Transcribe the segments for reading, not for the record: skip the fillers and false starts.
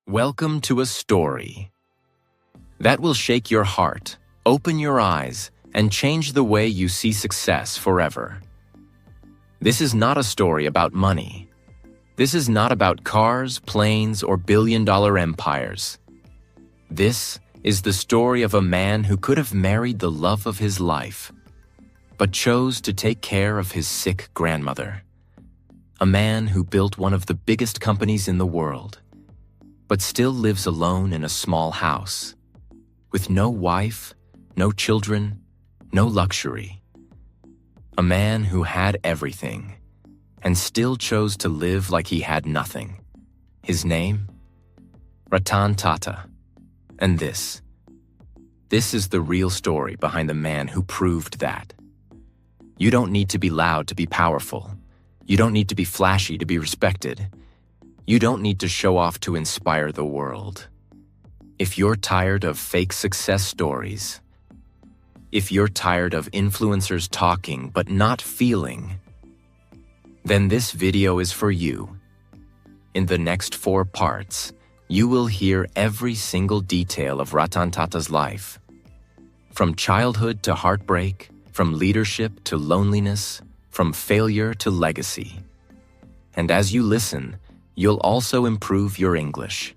Welcome to a story that will shake your heart, open your eyes, and change the way you see success forever. This is not a story about money. This is not about cars, planes, or billion-dollar empires. This is the story of a man who could have married the love of his life, but chose to take care of his sick grandmother. A man who built one of the biggest companies in the world, but still lives alone in a small house, with no wife, no children, no luxury. A man who had everything, and still chose to live like he had nothing. His name? Ratan Tata. And this is the real story behind the man who proved that. You don't need to be loud to be powerful. You don't need to be flashy to be respected. You don't need to show off to inspire the world. If you're tired of fake success stories, if you're tired of influencers talking but not feeling, then this video is for you. In the next 4 parts, you will hear every single detail of Ratan Tata's life. From childhood to heartbreak, from leadership to loneliness, from failure to legacy. And as you listen, you'll also improve your English.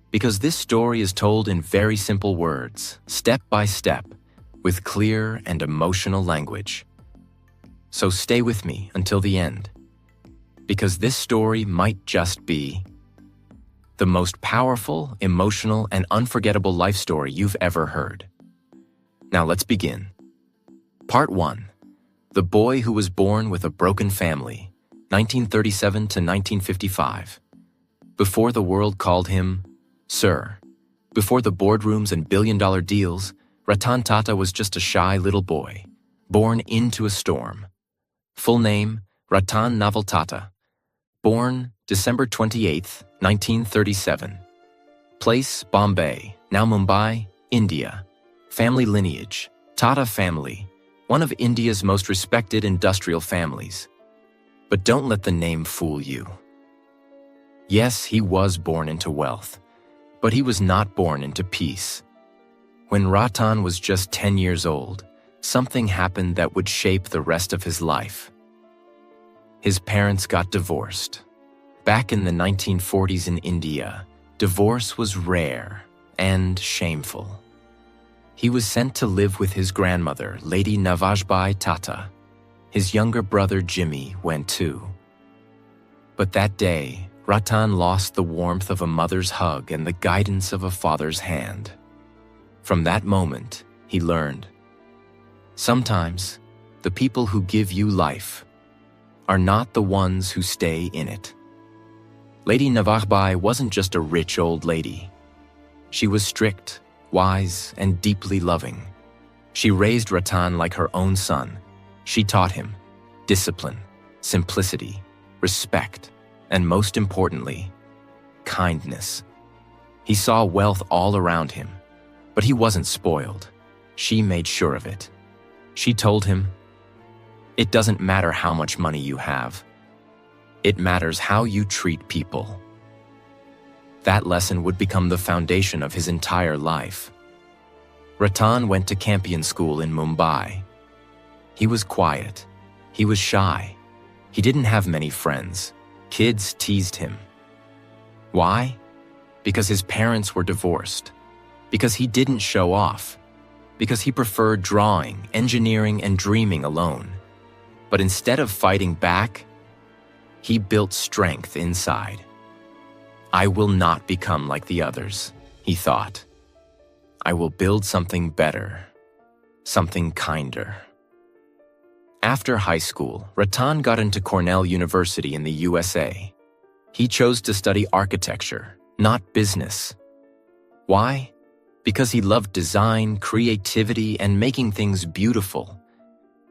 Because this story is told in very simple words, step by step, with clear and emotional language. So stay with me until the end, because this story might just be the most powerful, emotional, and unforgettable life story you've ever heard. Now let's begin. Part 1. The boy who was born with a broken family, 1937 to 1955. Before the world called him Sir. Before the boardrooms and billion-dollar deals, Ratan Tata was just a shy little boy, born into a storm. Full name, Ratan Tata. Born December 28, 1937. Place, Bombay, now Mumbai, India. Family lineage, Tata family, one of India's most respected industrial families. But don't let the name fool you. Yes, he was born into wealth, but he was not born into peace. When Ratan was just 10 years old, something happened that would shape the rest of his life. His parents got divorced. Back in the 1940s in India, divorce was rare and shameful. He was sent to live with his grandmother, Lady Navajbai Tata. His younger brother Jimmy went too. But that day, Ratan lost the warmth of a mother's hug and the guidance of a father's hand. From that moment, he learned, sometimes the people who give you life are not the ones who stay in it. Lady Navajbai wasn't just a rich old lady. She was strict, wise, and deeply loving. She raised Ratan like her own son. She taught him discipline, simplicity, respect, and most importantly, kindness. He saw wealth all around him, but he wasn't spoiled. She made sure of it. She told him, "It doesn't matter how much money you have. It matters how you treat people." That lesson would become the foundation of his entire life. Ratan went to Campion School in Mumbai. He was quiet. He was shy. He didn't have many friends. Kids teased him. Why? Because his parents were divorced. Because he didn't show off. Because he preferred drawing, engineering, and dreaming alone. But instead of fighting back, he built strength inside. I will not become like the others, he thought. I will build something better, something kinder. After high school, Ratan got into Cornell University in the USA. He chose to study architecture, not business. Why? Because he loved design, creativity, and making things beautiful.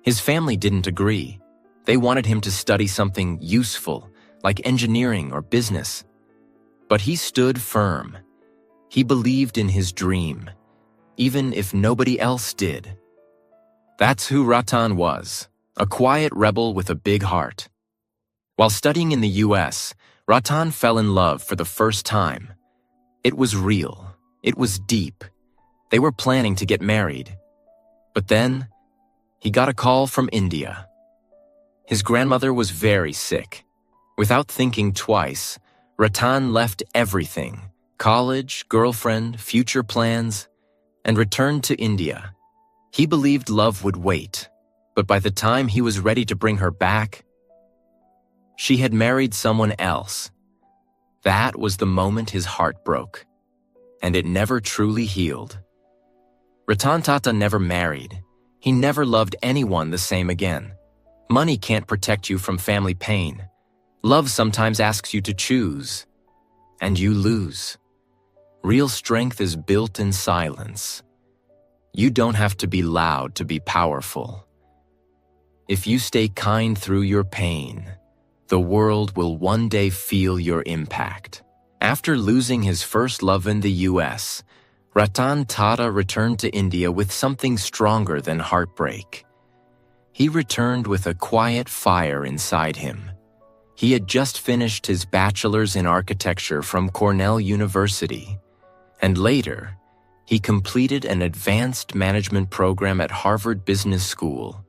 His family didn't agree. They wanted him to study something useful, like engineering or business. But he stood firm. He believed in his dream, even if nobody else did. That's who Ratan was, a quiet rebel with a big heart. While studying in the US, Ratan fell in love for the first time. It was real. It was deep. They were planning to get married. But then, he got a call from India. His grandmother was very sick. Without thinking twice, Ratan left everything, college, girlfriend, future plans, and returned to India. He believed love would wait, but by the time he was ready to bring her back, she had married someone else. That was the moment his heart broke, and it never truly healed. Ratan Tata never married. He never loved anyone the same again. Money can't protect you from family pain. Love sometimes asks you to choose, and you lose. Real strength is built in silence. You don't have to be loud to be powerful. If you stay kind through your pain, the world will one day feel your impact. After losing his first love in the US, Ratan Tata returned to India with something stronger than heartbreak. He returned with a quiet fire inside him. He had just finished his bachelor's in architecture from Cornell University, and later, he completed an advanced management program at Harvard Business School,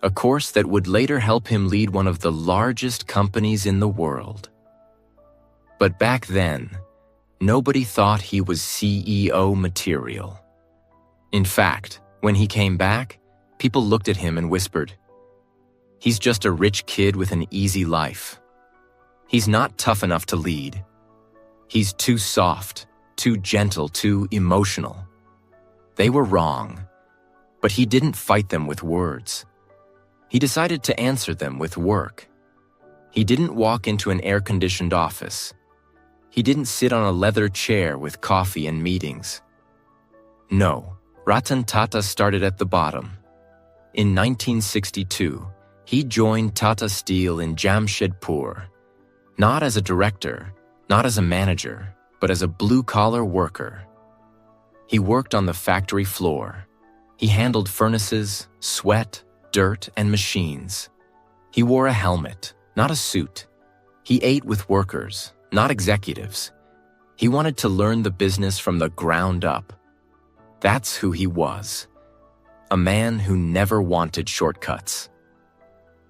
a course that would later help him lead one of the largest companies in the world. But back then, nobody thought he was CEO material. In fact, when he came back, people looked at him and whispered, "He's just a rich kid with an easy life. He's not tough enough to lead. He's too soft, too gentle, too emotional." They were wrong, but he didn't fight them with words. He decided to answer them with work. He didn't walk into an air-conditioned office. He didn't sit on a leather chair with coffee and meetings. No, Ratan Tata started at the bottom. In 1962, he joined Tata Steel in Jamshedpur, not as a director, not as a manager, but as a blue-collar worker. He worked on the factory floor. He handled furnaces, sweat, dirt, and machines. He wore a helmet, not a suit. He ate with workers, not executives. He wanted to learn the business from the ground up. That's who he was. A man who never wanted shortcuts.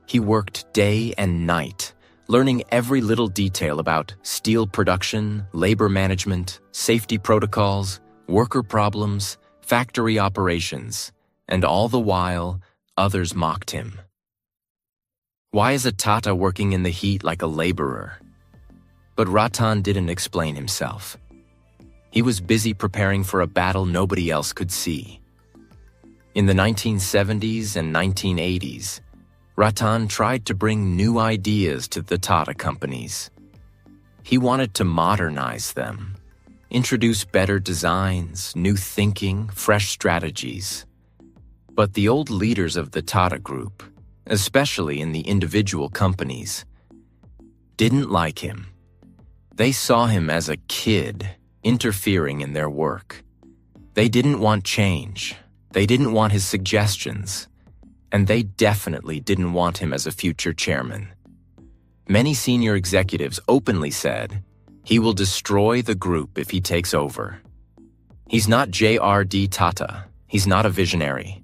He worked day and night, learning every little detail about steel production, labor management, safety protocols, worker problems, factory operations, and all the while, others mocked him. Why is a Tata working in the heat like a laborer? But Ratan didn't explain himself. He was busy preparing for a battle nobody else could see. In the 1970s and 1980s, Ratan tried to bring new ideas to the Tata companies. He wanted to modernize them, introduce better designs, new thinking, fresh strategies. But the old leaders of the Tata Group, especially in the individual companies, didn't like him. They saw him as a kid interfering in their work. They didn't want change. They didn't want his suggestions. And they definitely didn't want him as a future chairman. Many senior executives openly said, "He will destroy the group if he takes over. He's not J.R.D. Tata. He's not a visionary."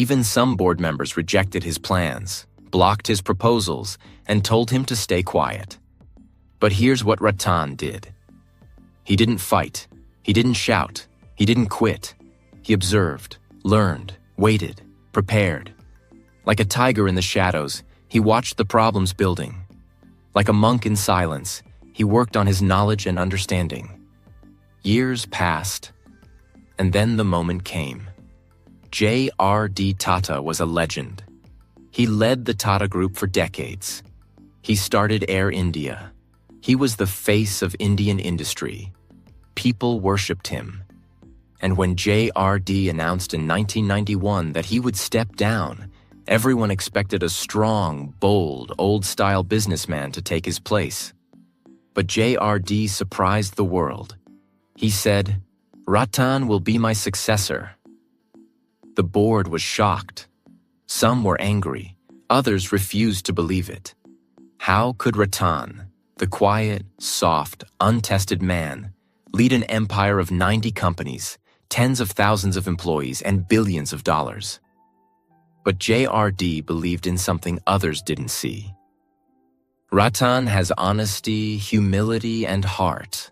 Even some board members rejected his plans, blocked his proposals, and told him to stay quiet. But here's what Ratan did. He didn't fight. He didn't shout. He didn't quit. He observed, learned, waited, prepared. Like a tiger in the shadows, he watched the problems building. Like a monk in silence, he worked on his knowledge and understanding. Years passed, and then the moment came. J.R.D. Tata was a legend. He led the Tata Group for decades. He started Air India. He was the face of Indian industry. People worshipped him. And when J.R.D. announced in 1991 that he would step down, everyone expected a strong, bold, old-style businessman to take his place. But J.R.D. surprised the world. He said, "Ratan will be my successor." The board was shocked. Some were angry. Others refused to believe it. How could Ratan, the quiet, soft, untested man, lead an empire of 90 companies, tens of thousands of employees, and billions of dollars. But JRD believed in something others didn't see. Ratan has honesty, humility, and heart.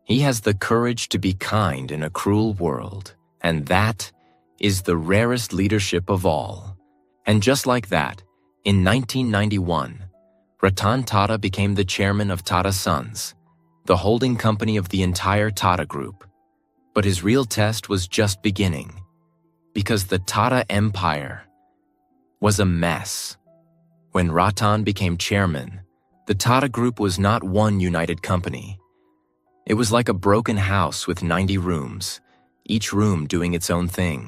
He has the courage to be kind in a cruel world, and that is the rarest leadership of all. And just like that, in 1991, Ratan Tata became the chairman of Tata Sons, the holding company of the entire Tata Group. But his real test was just beginning, because the Tata Empire was a mess. When Ratan became chairman, the Tata Group was not one united company. It was like a broken house with 90 rooms, each room doing its own thing.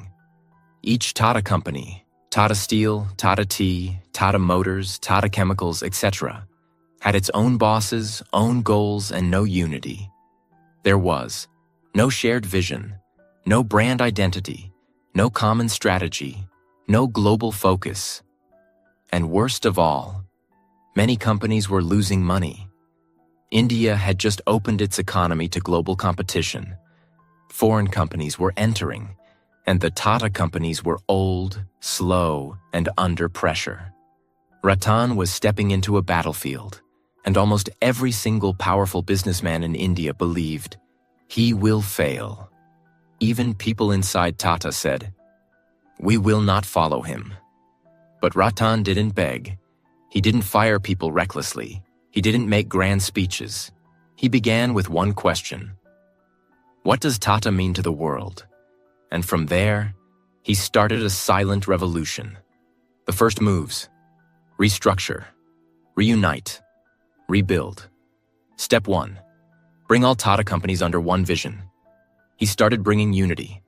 Each Tata company, Tata Steel, Tata Tea, Tata Motors, Tata Chemicals, etc., had its own bosses, own goals, and no unity. There was no shared vision, no brand identity, no common strategy, no global focus. And worst of all, many companies were losing money. India had just opened its economy to global competition. Foreign companies were entering, and the Tata companies were old, slow, and under pressure. Ratan was stepping into a battlefield, and almost every single powerful businessman in India believed he will fail. Even people inside Tata said, "We will not follow him." But Ratan didn't beg. He didn't fire people recklessly. He didn't make grand speeches. He began with one question: what does Tata mean to the world? And from there, he started a silent revolution. The first moves: restructure, reunite, rebuild. Step 1. Bring all Tata companies under one vision. He started bringing unity.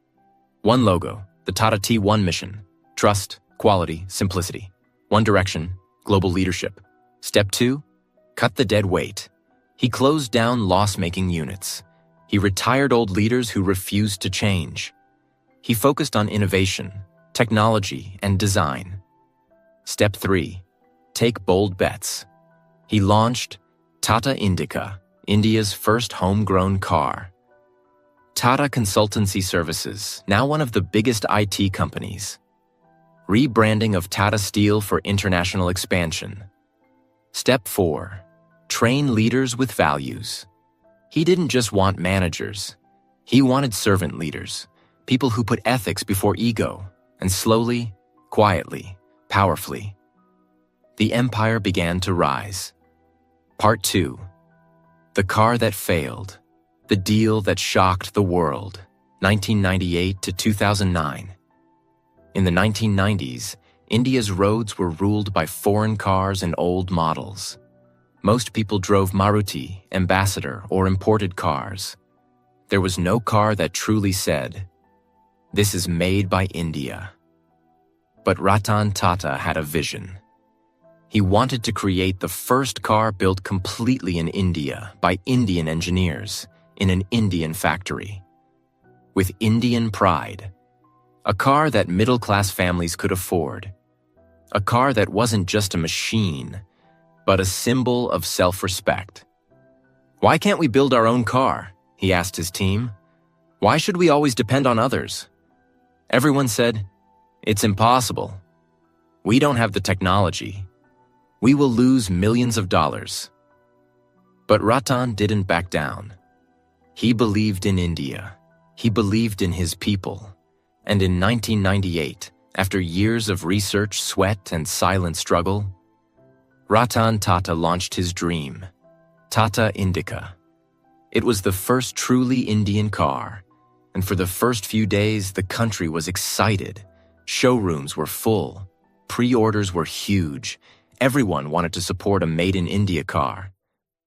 One logo, the Tata T1 mission: trust, quality, simplicity. One direction, global leadership. Step 2. Cut the dead weight. He closed down loss-making units. He retired old leaders who refused to change. He focused on innovation, technology, and design. Step 3. Take bold bets. He launched Tata Indica, India's first homegrown car. Tata Consultancy Services, now one of the biggest IT companies. Rebranding of Tata Steel for international expansion. Step 4. Train leaders with values. He didn't just want managers. He wanted servant leaders, people who put ethics before ego, and slowly, quietly, powerfully, the empire began to rise. Part 2. The car that failed. The deal that shocked the world, 1998 to 2009. In the 1990s, India's roads were ruled by foreign cars and old models. Most people drove Maruti, Ambassador, or imported cars. There was no car that truly said, "This is made by India." But Ratan Tata had a vision. He wanted to create the first car built completely in India by Indian engineers in an Indian factory. With Indian pride. A car that middle-class families could afford. A car that wasn't just a machine, but a symbol of self-respect. "Why can't we build our own car?" he asked his team. "Why should we always depend on others?" Everyone said, "It's impossible. We don't have the technology. We will lose millions of dollars." But Ratan didn't back down. He believed in India. He believed in his people. And in 1998, after years of research, sweat, and silent struggle, Ratan Tata launched his dream, Tata Indica. It was the first truly Indian car, and for the first few days, the country was excited. Showrooms were full. Pre-orders were huge. Everyone wanted to support a made-in-India car.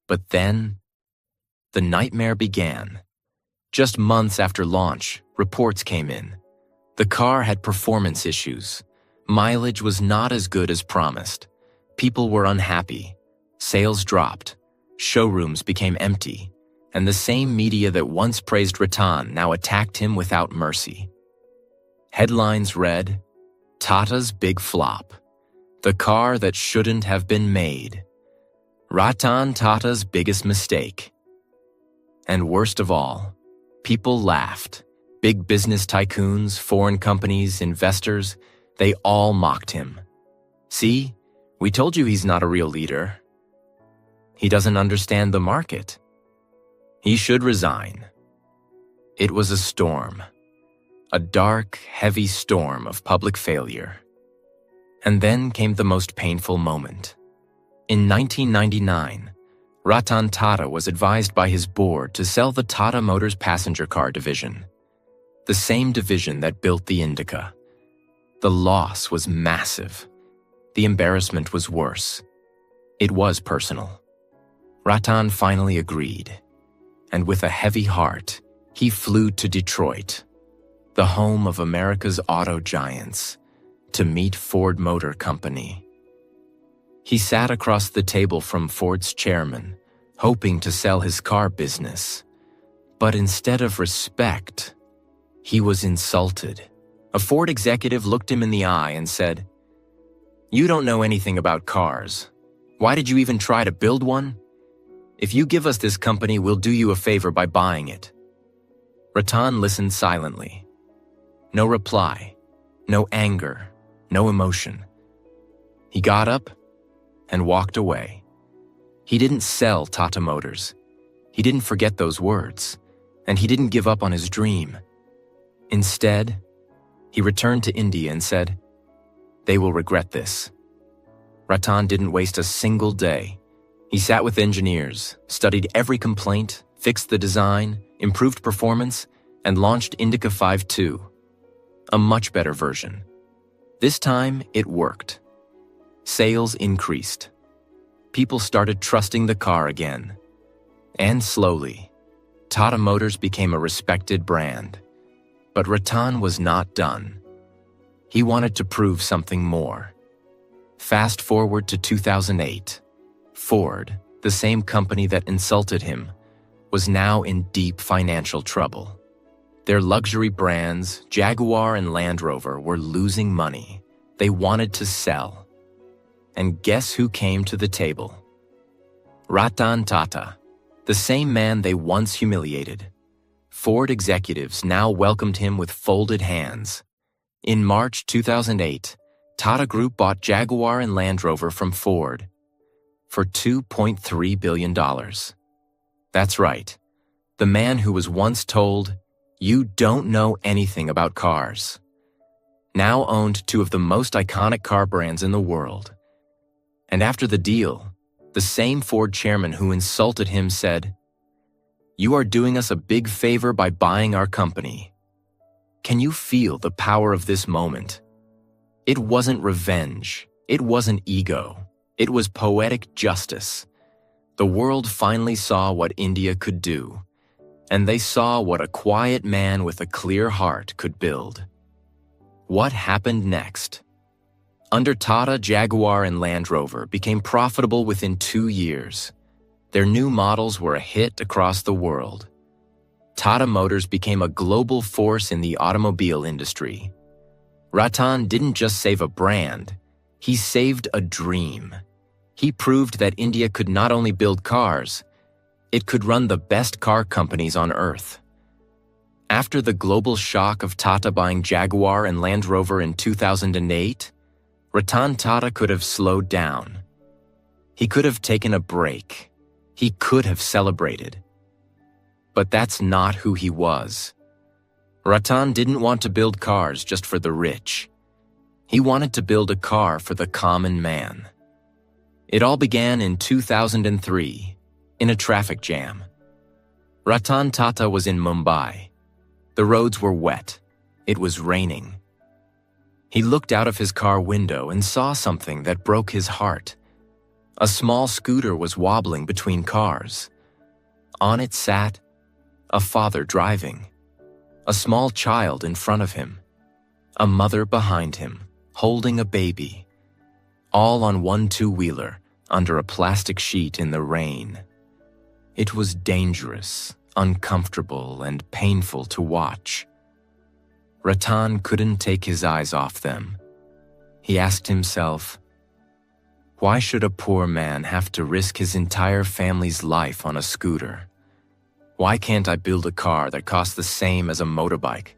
But then, the nightmare began. Just months after launch, reports came in. The car had performance issues. Mileage was not as good as promised. People were unhappy. Sales dropped. Showrooms became empty. And the same media that once praised Ratan now attacked him without mercy. Headlines read, "Tata's big flop. The car that shouldn't have been made. Ratan Tata's biggest mistake." And worst of all, People laughed. Big business tycoons, foreign companies, investors, they all mocked him. See, we told you he's not a real leader. He doesn't understand the market. He should resign. It was a storm. A dark, heavy storm of public failure. And then came the most painful moment. In 1999, Ratan Tata was advised by his board to sell the Tata Motors passenger car division, the same division that built the Indica. The loss was massive. The embarrassment was worse. It was personal. Ratan finally agreed, and with a heavy heart, he flew to Detroit, the home of America's auto giants, to meet Ford Motor Company. He sat across the table from Ford's chairman, hoping to sell his car business. But instead of respect, he was insulted. A Ford executive looked him in the eye and said, "You don't know anything about cars. Why did you even try to build one? If you give us this company, we'll do you a favor by buying it." Ratan listened silently. No reply, no anger, no emotion. He got up and walked away. He didn't sell Tata Motors. He didn't forget those words, and he didn't give up on his dream. Instead, he returned to India and said, "They will regret this." Ratan didn't waste a single day. He sat with engineers, studied every complaint, fixed the design, improved performance, and launched Indica 5.2, a much better version. This time, it worked. Sales increased. People started trusting the car again. And slowly, Tata Motors became a respected brand. But Ratan was not done. He wanted to prove something more. Fast forward to 2008. Ford, the same company that insulted him, was now in deep financial trouble. Their luxury brands, Jaguar and Land Rover, were losing money. They wanted to sell. And guess who came to the table? Ratan Tata, the same man they once humiliated. Ford executives now welcomed him with folded hands. In March 2008, Tata Group bought Jaguar and Land Rover from Ford for $2.3 billion. That's right, the man who was once told, "You don't know anything about cars," now owned two of the most iconic car brands in the world. And after the deal, the same Ford chairman who insulted him said, "You are doing us a big favor by buying our company." Can you feel the power of this moment? It wasn't revenge. It wasn't ego. It was poetic justice. The world finally saw what India could do, and they saw what a quiet man with a clear heart could build. What happened next? Under Tata, Jaguar and Land Rover became profitable within 2 years. Their new models were a hit across the world. Tata Motors became a global force in the automobile industry. Ratan didn't just save a brand, he saved a dream. He proved that India could not only build cars, it could run the best car companies on earth. After the global shock of Tata buying Jaguar and Land Rover in 2008, Ratan Tata could have slowed down. He could have taken a break. He could have celebrated. But that's not who he was. Ratan didn't want to build cars just for the rich. He wanted to build a car for the common man. It all began in 2003, in a traffic jam. Ratan Tata was in Mumbai. The roads were wet. It was raining. He looked out of his car window and saw something that broke his heart. A small scooter was wobbling between cars. On it sat a father driving, a small child in front of him, a mother behind him, holding a baby, all on one two-wheeler under a plastic sheet in the rain. It was dangerous, uncomfortable, and painful to watch. Ratan couldn't take his eyes off them. He asked himself, why should a poor man have to risk his entire family's life on a scooter? Why can't I build a car that costs the same as a motorbike?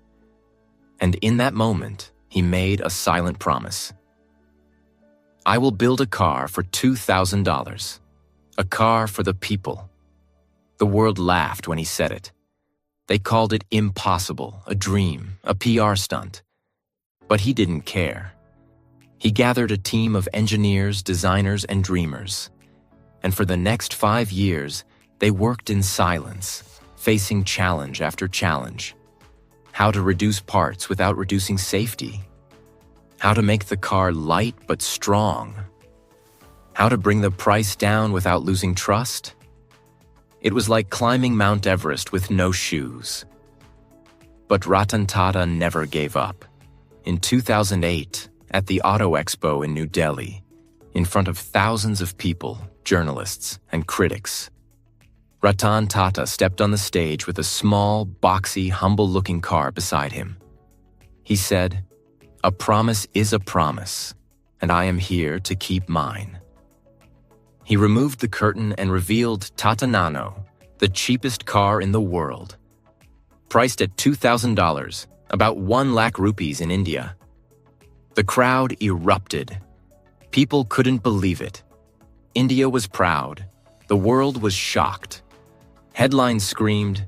And in that moment, he made a silent promise. I will build a car for $2,000. A car for the people. The world laughed when he said it. They called it impossible, a dream, a PR stunt. But he didn't care. He gathered a team of engineers, designers, and dreamers. And for the next 5 years, they worked in silence, facing challenge after challenge. How to reduce parts without reducing safety. How to make the car light but strong. How to bring the price down without losing trust. It was like climbing Mount Everest with no shoes. But Ratan Tata never gave up. In 2008, at the Auto Expo in New Delhi, in front of thousands of people, journalists, and critics, Ratan Tata stepped on the stage with a small, boxy, humble-looking car beside him. He said, "A promise is a promise, and I am here to keep mine." He removed the curtain and revealed Tata Nano, the cheapest car in the world. Priced at $2,000, about 1 lakh rupees in India. The crowd erupted. People couldn't believe it. India was proud. The world was shocked. Headlines screamed,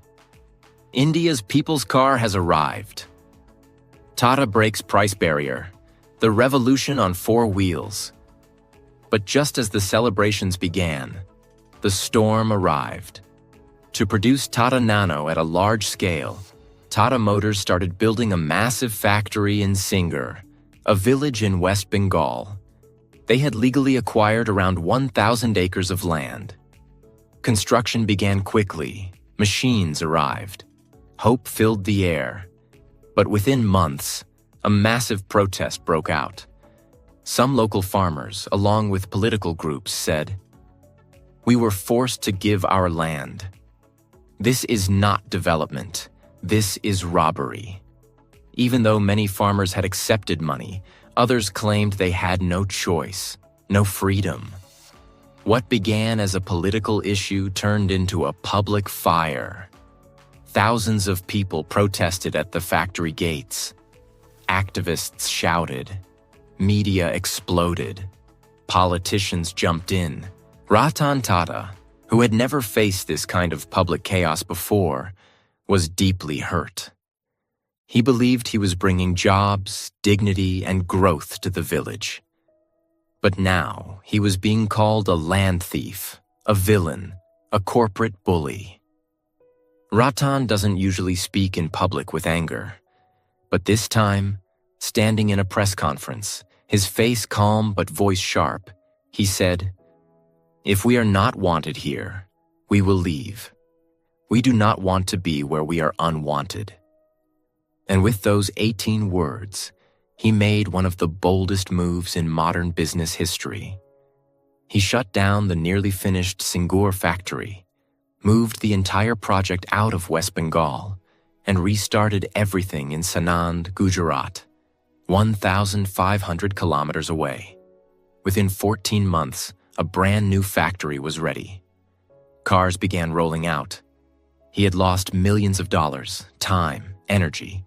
"India's people's car has arrived." Tata breaks price barrier. The revolution on 4 wheels. But just as the celebrations began, the storm arrived. To produce Tata Nano at a large scale, Tata Motors started building a massive factory in Singur, a village in West Bengal. They had legally acquired around 1,000 acres of land. Construction began quickly. Machines arrived. Hope filled the air. But within months, a massive protest broke out. Some local farmers, along with political groups, said, "We were forced to give our land. This is not development. This is robbery." Even though many farmers had accepted money, others claimed they had no choice, no freedom. What began as a political issue turned into a public fire. Thousands of people protested at the factory gates. Activists shouted. Media exploded. Politicians jumped in. Ratan Tata, who had never faced this kind of public chaos before, was deeply hurt. He believed he was bringing jobs, dignity, and growth to the village. But now he was being called a land thief, a villain, a corporate bully. Ratan doesn't usually speak in public with anger. But this time, standing in a press conference, his face calm but voice sharp, he said, "If we are not wanted here, we will leave. We do not want to be where we are unwanted." And with those 18 words, he made one of the boldest moves in modern business history. He shut down the nearly finished Singur factory, moved the entire project out of West Bengal, and restarted everything in Sanand, Gujarat, 1,500 kilometers away. Within 14 months, a brand new factory was ready. Cars began rolling out. He had lost millions of dollars, time, energy.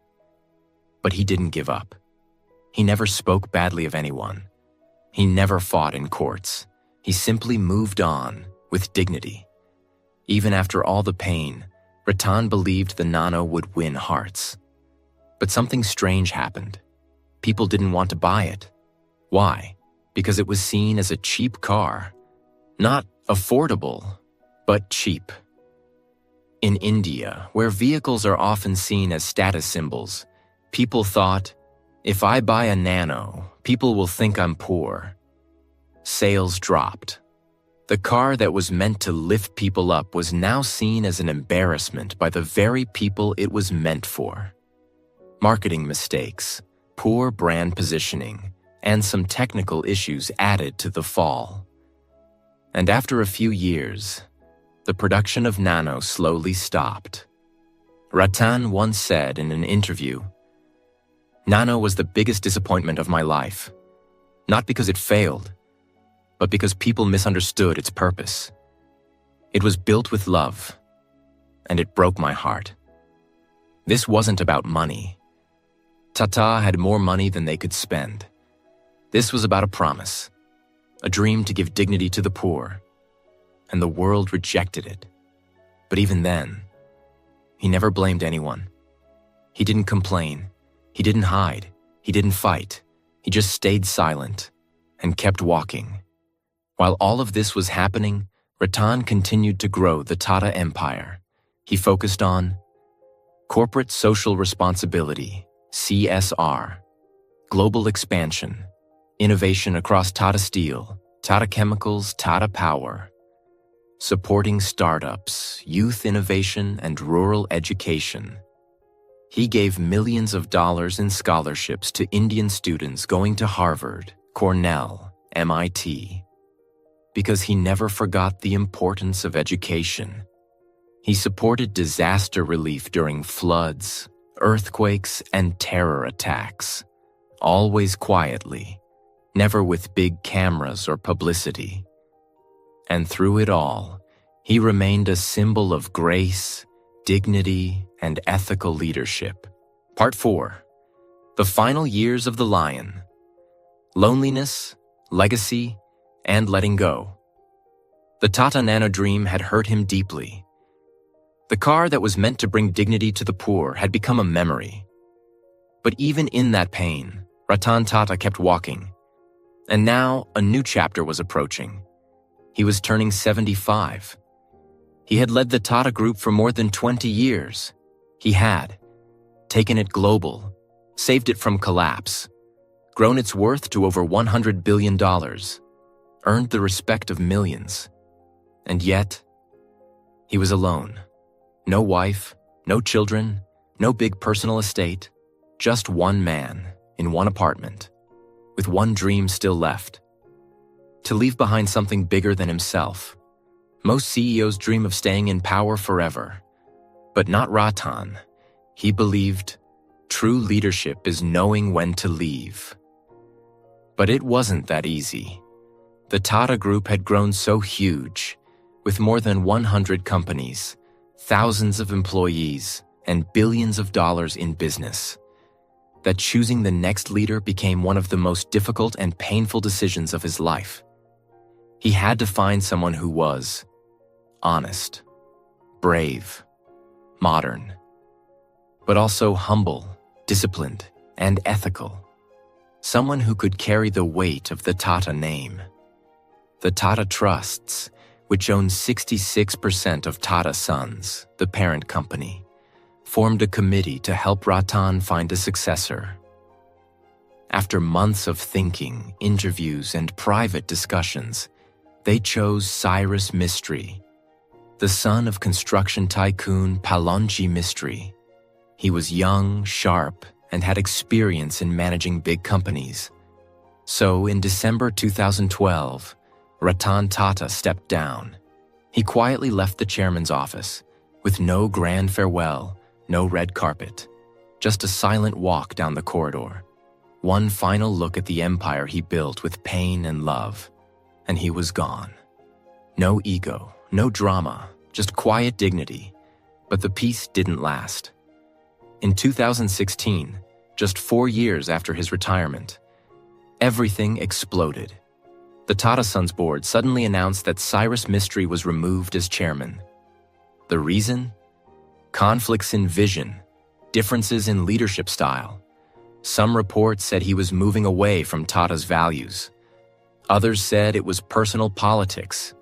But he didn't give up. He never spoke badly of anyone. He never fought in courts. He simply moved on with dignity. Even after all the pain, Ratan believed the Nano would win hearts. But something strange happened. People didn't want to buy it. Why? Because it was seen as a cheap car. Not affordable, but cheap. In India, where vehicles are often seen as status symbols, people thought, if I buy a Nano, people will think I'm poor. Sales dropped. The car that was meant to lift people up was now seen as an embarrassment by the very people it was meant for. Marketing mistakes, poor brand positioning, and some technical issues added to the fall. And after a few years, the production of Nano slowly stopped. Ratan once said in an interview, "Nano was the biggest disappointment of my life, not because it failed, but because people misunderstood its purpose. It was built with love, and it broke my heart. This wasn't about money. Tata had more money than they could spend. This was about a promise, a dream to give dignity to the poor, and the world rejected it. But even then, he never blamed anyone. He didn't complain. He didn't hide. He didn't fight. He just stayed silent and kept walking. While all of this was happening, Ratan continued to grow the Tata empire. He focused on corporate social responsibility, CSR, global expansion, innovation across Tata Steel, Tata Chemicals, Tata Power, supporting startups, youth innovation, and rural education. He gave millions of dollars in scholarships to Indian students going to Harvard, Cornell, MIT, because he never forgot the importance of education. He supported disaster relief during floods, earthquakes, and terror attacks, always quietly, never with big cameras or publicity. And through it all, he remained a symbol of grace, dignity, and ethical leadership. Part 4. The Final Years of the Lion. Loneliness, legacy, and letting go. The Tata Nano dream had hurt him deeply. The car that was meant to bring dignity to the poor had become a memory. But even in that pain, Ratan Tata kept walking. And now a new chapter was approaching. He was turning 75. He had led the Tata Group for more than 20 years. He had taken it global, saved it from collapse, grown its worth to over $100 billion, earned the respect of millions. And yet, he was alone. No wife, no children, no big personal estate, just one man in one apartment, with one dream still left: to leave behind something bigger than himself. Most CEOs dream of staying in power forever, but not Ratan. He believed true leadership is knowing when to leave. But it wasn't that easy. The Tata Group had grown so huge, with more than 100 companies, thousands of employees, and billions of dollars in business, that choosing the next leader became one of the most difficult and painful decisions of his life. He had to find someone who was honest, brave, modern, but also humble, disciplined, and ethical. Someone who could carry the weight of the Tata name. The Tata Trusts, which owns 66% of Tata Sons, the parent company, formed a committee to help Ratan find a successor. After months of thinking, interviews, and private discussions, they chose Cyrus Mistry, the son of construction tycoon Palonji Mistry. He was young, sharp, and had experience in managing big companies. So in December 2012, Ratan Tata stepped down. He quietly left the chairman's office, with no grand farewell, no red carpet, just a silent walk down the corridor. One final look at the empire he built with pain and love, and he was gone. No ego, no drama, just quiet dignity. But the peace didn't last. In 2016, just 4 years after his retirement, everything exploded. The Tata Sons board suddenly announced that Cyrus Mistry was removed as chairman. The reason? Conflicts in vision, differences in leadership style. Some reports said he was moving away from Tata's values. Others said it was personal politics.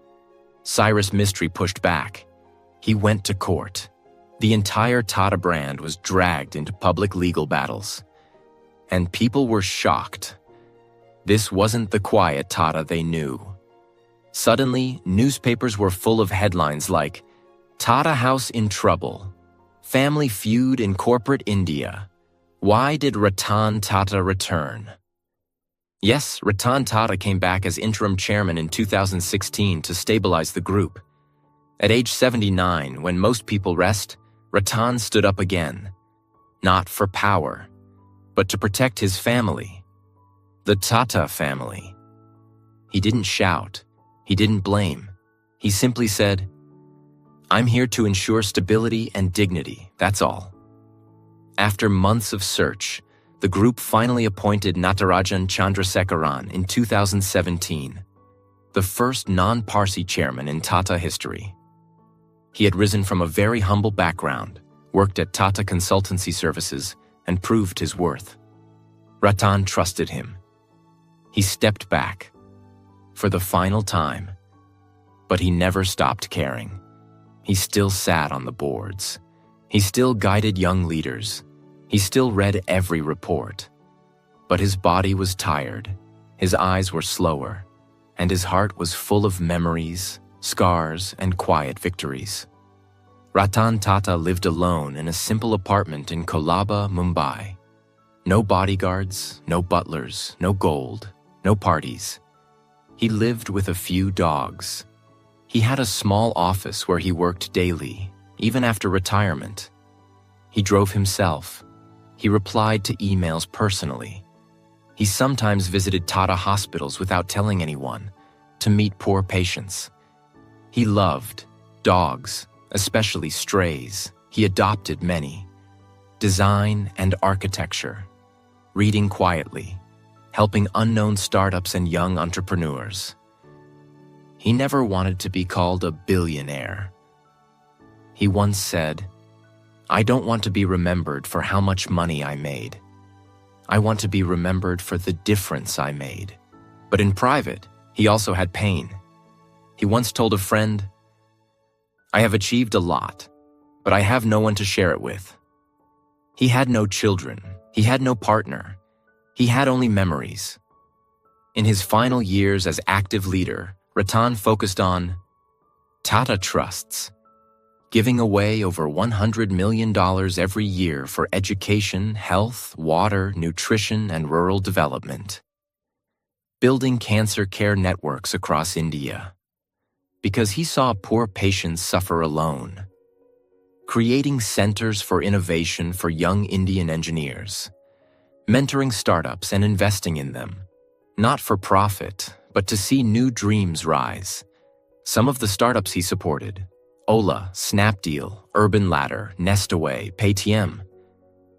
Cyrus Mistry pushed back. He went to court. The entire Tata brand was dragged into public legal battles. And people were shocked. This wasn't the quiet Tata they knew. Suddenly, newspapers were full of headlines like, "Tata House in Trouble," "Family Feud in Corporate India," "Why did Ratan Tata return?" Yes, Ratan Tata came back as interim chairman in 2016 to stabilize the group. At age 79, when most people rest, Ratan stood up again. Not for power, but to protect his family. The Tata family. He didn't shout. He didn't blame. He simply said, I'm here to ensure stability and dignity, that's all. After months of search, the group finally appointed Natarajan Chandrasekaran in 2017, the first non-Parsi chairman in Tata history. He had risen from a very humble background, worked at Tata Consultancy Services, and proved his worth. Ratan trusted him. He stepped back for the final time, but he never stopped caring. He still sat on the boards. He still guided young leaders. He still read every report. But his body was tired, his eyes were slower, and his heart was full of memories, scars, and quiet victories. Ratan Tata lived alone in a simple apartment in Kolaba, Mumbai. No bodyguards, no butlers, no gold, no parties. He lived with a few dogs. He had a small office where he worked daily, even after retirement. He drove himself. He replied to emails personally. He sometimes visited Tata hospitals without telling anyone, to meet poor patients. He loved dogs, especially strays. He adopted many. Design and architecture. Reading quietly. Helping unknown startups and young entrepreneurs. He never wanted to be called a billionaire. He once said, "I don't want to be remembered for how much money I made. I want to be remembered for the difference I made." But in private, he also had pain. He once told a friend, "I have achieved a lot, but I have no one to share it with." He had no children. He had no partner. He had only memories. In his final years as active leader, Ratan focused on Tata Trusts, giving away over $100 million every year for education, health, water, nutrition, and rural development. Building cancer care networks across India, because he saw poor patients suffer alone. Creating centers for innovation for young Indian engineers. Mentoring startups and investing in them, not for profit, but to see new dreams rise. Some of the startups he supported: Ola, Snapdeal, Urban Ladder, Nestaway, Paytm.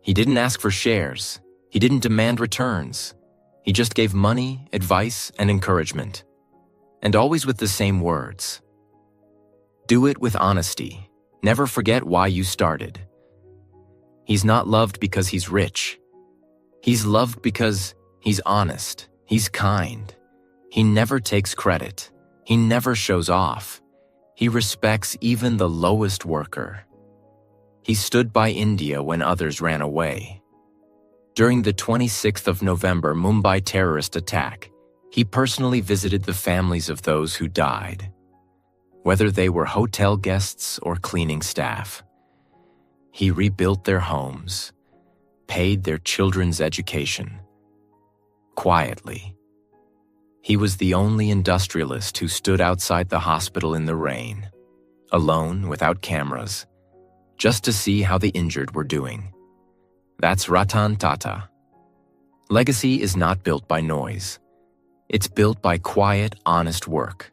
He didn't ask for shares. He didn't demand returns. He just gave money, advice, and encouragement. And always with the same words. Do it with honesty. Never forget why you started. He's not loved because he's rich. He's loved because he's honest, he's kind. He never takes credit. He never shows off. He respects even the lowest worker. He stood by India when others ran away. During the 26th of November Mumbai terrorist attack, he personally visited the families of those who died, whether they were hotel guests or cleaning staff. He rebuilt their homes, paid their children's education. Quietly. He was the only industrialist who stood outside the hospital in the rain, alone, without cameras, just to see how the injured were doing. That's Ratan Tata. Legacy is not built by noise. It's built by quiet, honest work.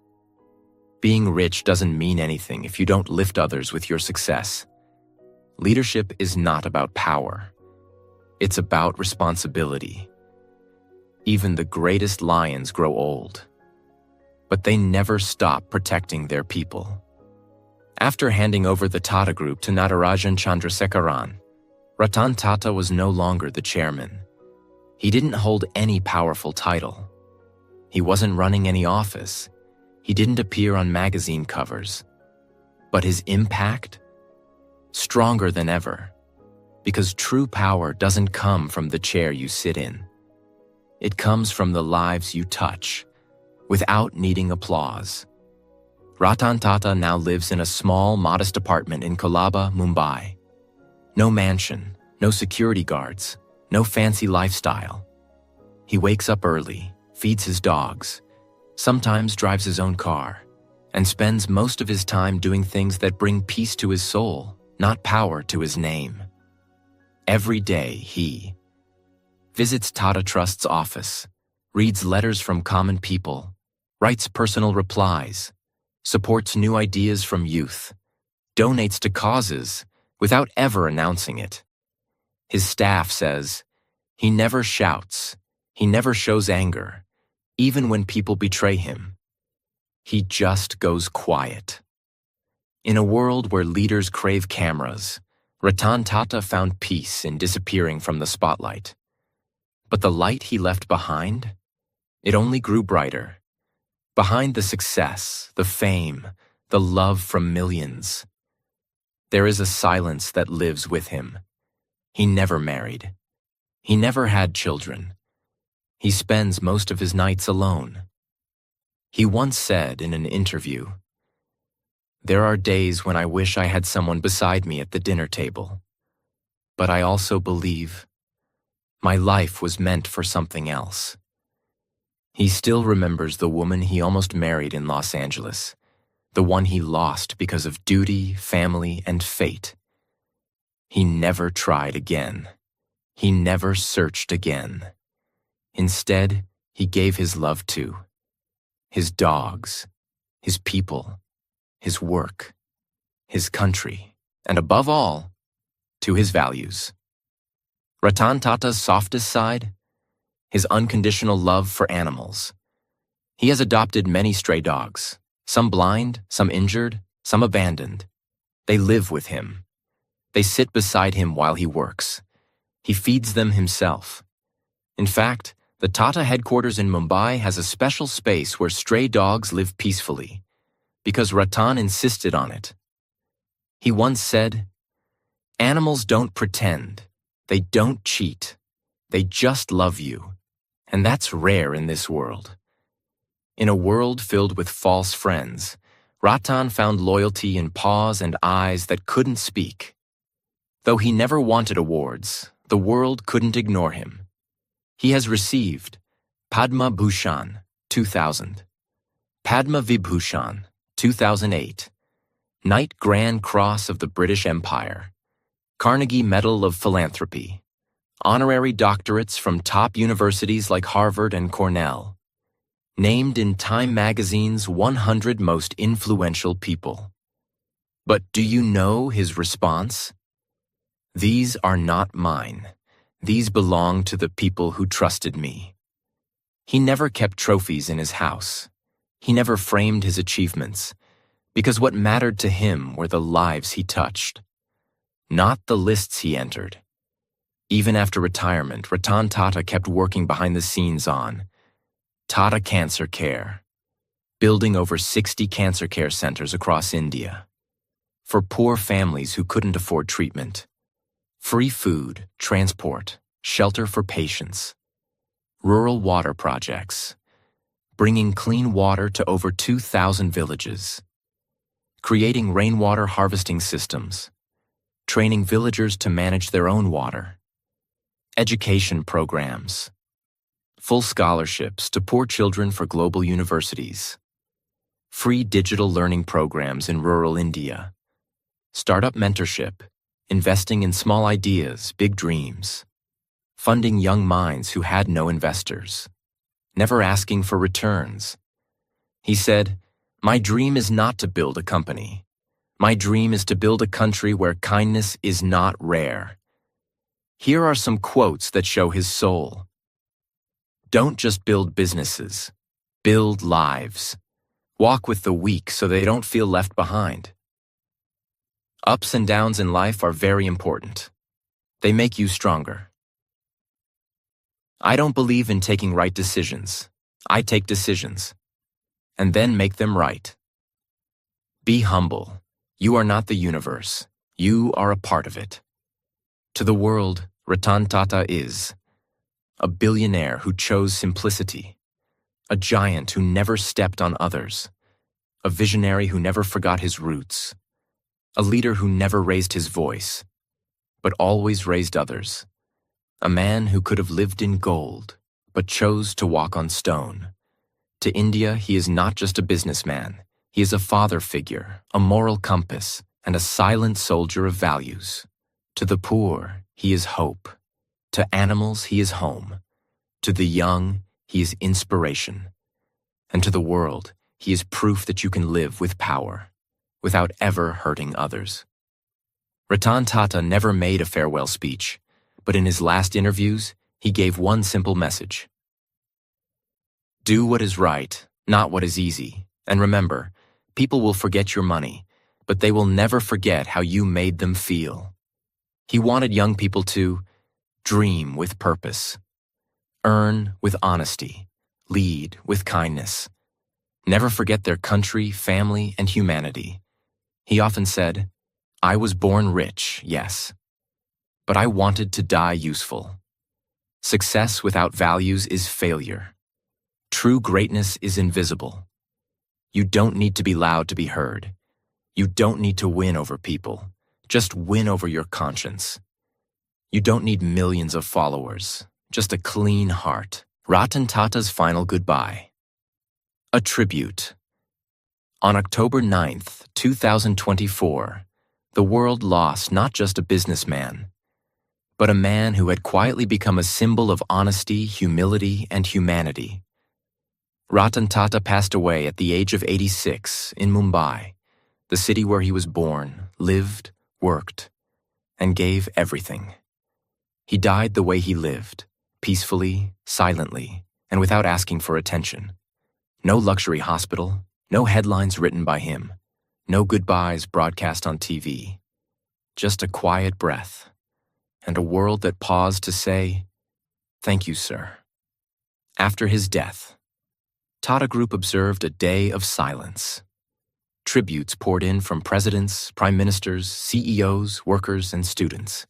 Being rich doesn't mean anything if you don't lift others with your success. Leadership is not about power. It's about responsibility. Even the greatest lions grow old, but they never stop protecting their people. After handing over the Tata Group to Natarajan Chandrasekaran, Ratan Tata was no longer the chairman. He didn't hold any powerful title. He wasn't running any office. He didn't appear on magazine covers. But his impact? Stronger than ever. Because true power doesn't come from the chair you sit in. It comes from the lives you touch, without needing applause. Ratan Tata now lives in a small, modest apartment in Kolaba, Mumbai. No mansion, no security guards, no fancy lifestyle. He wakes up early, feeds his dogs, sometimes drives his own car, and spends most of his time doing things that bring peace to his soul, not power to his name. Every day he visits Tata Trust's office, reads letters from common people, writes personal replies, supports new ideas from youth, donates to causes without ever announcing it. His staff says, he never shouts, he never shows anger, even when people betray him. He just goes quiet. In a world where leaders crave cameras, Ratan Tata found peace in disappearing from the spotlight. But the light he left behind? It only grew brighter. Behind the success, the fame, the love from millions, there is a silence that lives with him. He never married. He never had children. He spends most of his nights alone. He once said in an interview, "There are days when I wish I had someone beside me at the dinner table. But I also believe my life was meant for something else." He still remembers the woman he almost married in Los Angeles, the one he lost because of duty, family, and fate. He never tried again. He never searched again. Instead, he gave his love to his dogs, his people, his work, his country, and above all, to his values. Ratan Tata's softest side? His unconditional love for animals. He has adopted many stray dogs, some blind, some injured, some abandoned. They live with him. They sit beside him while he works. He feeds them himself. In fact, the Tata headquarters in Mumbai has a special space where stray dogs live peacefully, because Ratan insisted on it. He once said, "Animals don't pretend. They don't cheat. They just love you. And that's rare in this world." In a world filled with false friends, Ratan found loyalty in paws and eyes that couldn't speak. Though he never wanted awards, the world couldn't ignore him. He has received Padma Bhushan, 2000, Padma Vibhushan, 2008, Knight Grand Cross of the British Empire, Carnegie Medal of Philanthropy, honorary doctorates from top universities like Harvard and Cornell, named in Time magazine's 100 most influential people. But do you know his response? "These are not mine. These belong to the people who trusted me." He never kept trophies in his house. He never framed his achievements, because what mattered to him were the lives he touched, not the lists he entered. Even after retirement, Ratan Tata kept working behind the scenes on Tata Cancer Care, building over 60 cancer care centers across India, for poor families who couldn't afford treatment, free food, transport, shelter for patients, rural water projects, bringing clean water to over 2,000 villages, creating rainwater harvesting systems, training villagers to manage their own water, education programs, full scholarships to poor children for global universities, free digital learning programs in rural India, startup mentorship, investing in small ideas, big dreams, funding young minds who had no investors, never asking for returns. He said, "My dream is not to build a company. My dream is to build a country where kindness is not rare." Here are some quotes that show his soul. "Don't just build businesses. Build lives. Walk with the weak so they don't feel left behind. Ups and downs in life are very important. They make you stronger. I don't believe in taking right decisions. I take decisions, and then make them right. Be humble. You are not the universe. You are a part of it." To the world, Ratan Tata is a billionaire who chose simplicity, a giant who never stepped on others, a visionary who never forgot his roots, a leader who never raised his voice, but always raised others, a man who could have lived in gold, but chose to walk on stone. To India, he is not just a businessman. He is a father figure, a moral compass, and a silent soldier of values. To the poor, he is hope. To animals, he is home. To the young, he is inspiration. And to the world, he is proof that you can live with power, without ever hurting others. Ratan Tata never made a farewell speech, but in his last interviews, he gave one simple message. Do what is right, not what is easy. And remember, people will forget your money, but they will never forget how you made them feel. He wanted young people to dream with purpose, earn with honesty, lead with kindness. Never forget their country, family, and humanity. He often said, I was born rich, yes, but I wanted to die useful. Success without values is failure. True greatness is invisible. You don't need to be loud to be heard. You don't need to win over people. Just win over your conscience. You don't need millions of followers, just a clean heart. Ratan Tata's final goodbye. A tribute. On October 9th, 2024, the world lost not just a businessman, but a man who had quietly become a symbol of honesty, humility, and humanity. Ratan Tata passed away at the age of 86 in Mumbai, the city where he was born, lived, worked, and gave everything. He died the way he lived, peacefully, silently, and without asking for attention. No luxury hospital, no headlines written by him, no goodbyes broadcast on TV. Just a quiet breath, and a world that paused to say, "Thank you, sir." After his death, Tata Group observed a day of silence. Tributes poured in from presidents, prime ministers, CEOs, workers, and students.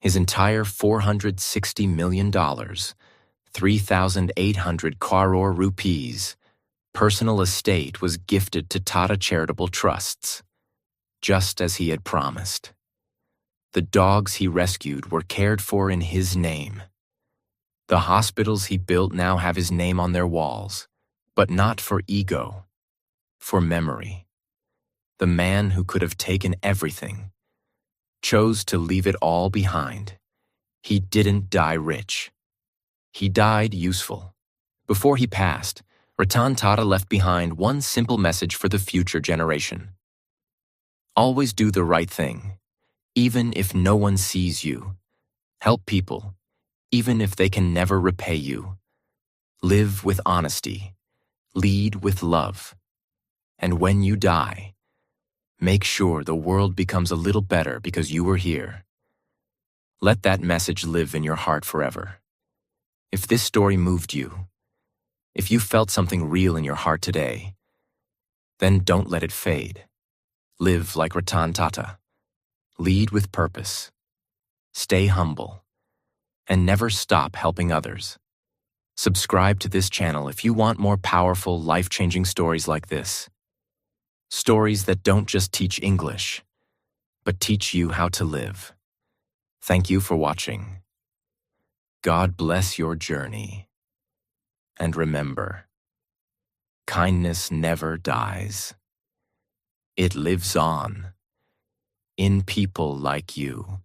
His entire $460 million, 3,800 crore rupees, personal estate was gifted to Tata charitable trusts, just as he had promised. The dogs he rescued were cared for in his name. The hospitals he built now have his name on their walls, but not for ego, for memory. The man who could have taken everything chose to leave it all behind. He didn't die rich. He died useful. Before he passed, Ratan Tata left behind one simple message for the future generation. Always do the right thing, even if no one sees you. Help people, even if they can never repay you. Live with honesty. Lead with love. And when you die, make sure the world becomes a little better because you were here. Let that message live in your heart forever. If this story moved you, if you felt something real in your heart today, then don't let it fade. Live like Ratan Tata. Lead with purpose. Stay humble. And never stop helping others. Subscribe to this channel if you want more powerful, life-changing stories like this. Stories that don't just teach English, but teach you how to live. Thank you for watching. God bless your journey. And remember, kindness never dies. It lives on in people like you.